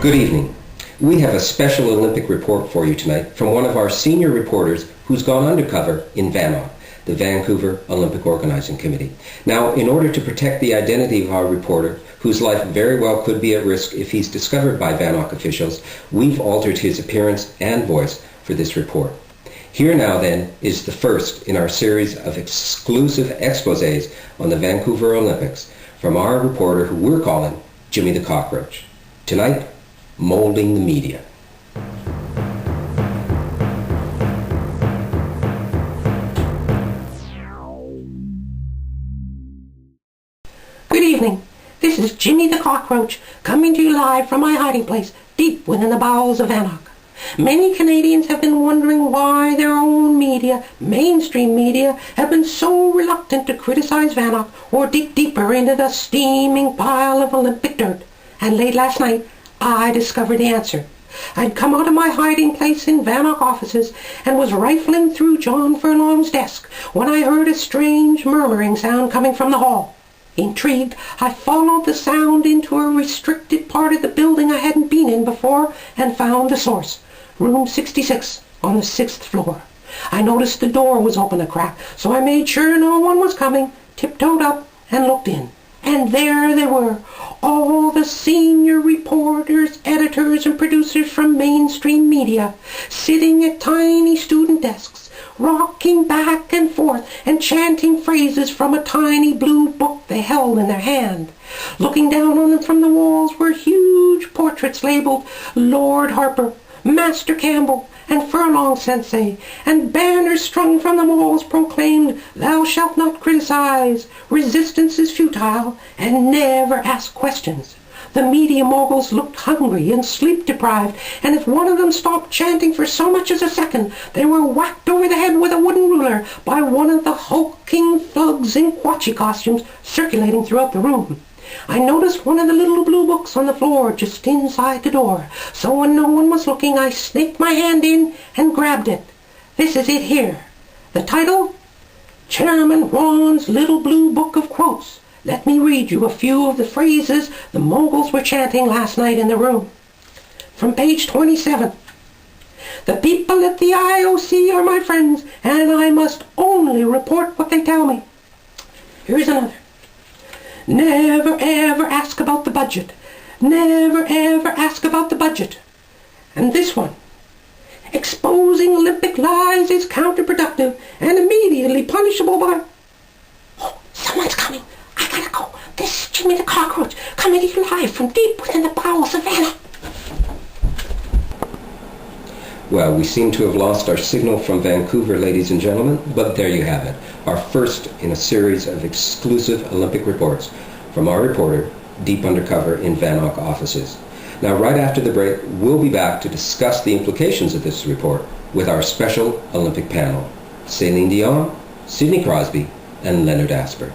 Good evening. We have a special Olympic report for you tonight from one of our senior reporters who's gone undercover in VANOC, the Vancouver Olympic Organizing Committee. Now, in order to protect the identity of our reporter, whose life very well could be at risk if he's discovered by VANOC officials, we've altered his appearance and voice for this report. Here now then is the first in our series of exclusive exposés on the Vancouver Olympics from our reporter who we're calling Jimmy the Cockroach. Tonight, molding the media. Good evening. This is Jimmy the Cockroach coming to you live from my hiding place deep within the bowels of VANOC. Many Canadians have been wondering why their own media, mainstream media, have been so reluctant to criticize VANOC or dig deeper into the steaming pile of Olympic dirt. And late last night, I discovered the answer. I'd come out of my hiding place in VANOC offices and was rifling through John Furlong's desk when I heard a strange murmuring sound coming from the hall. Intrigued, I followed the sound into a restricted part of the building I hadn't been in before and found the source. Room 66 on the 6th floor. I noticed the door was open a crack, so I made sure no one was coming, tiptoed up and looked in. And there they were, all the senior reporters, editors, and producers from mainstream media, sitting at tiny student desks, rocking back and forth and chanting phrases from a tiny blue book they held in their hand. Looking down on them from the walls were huge portraits labeled Lord Harper, Master Campbell, and Furlong Sensei, and banners strung from the walls proclaimed, "Thou shalt not criticize, resistance is futile, and never ask questions." The media moguls looked hungry and sleep-deprived, and if one of them stopped chanting for so much as a second, they were whacked over the head with a wooden ruler by one of the hulking thugs in Quachi costumes circulating throughout the room. I noticed one of the little blue books on the floor just inside the door, so when no one was looking, I snaked my hand in and grabbed it. This is it here. The title? Chairman Ron's Little Blue Book of Quotes. Let me read you a few of the phrases the moguls were chanting last night in the room. From page 27. The people at the IOC are my friends, and I must only report what they tell me. Here's another. Never ever ask about the budget. Never ever ask about the budget. And this one. Exposing Olympic lies is counterproductive and immediately punishable by... Oh, someone's coming. I gotta go. This is Jimmy the Cockroach coming to you live from deep within the bowels of VANOC. Well, we seem to have lost our signal from Vancouver, ladies and gentlemen, but there you have it, our first in a series of exclusive Olympic reports from our reporter, deep undercover in VANOC offices. Now, right after the break, we'll be back to discuss the implications of this report with our special Olympic panel, Celine Dion, Sidney Crosby, and Leonard Asper.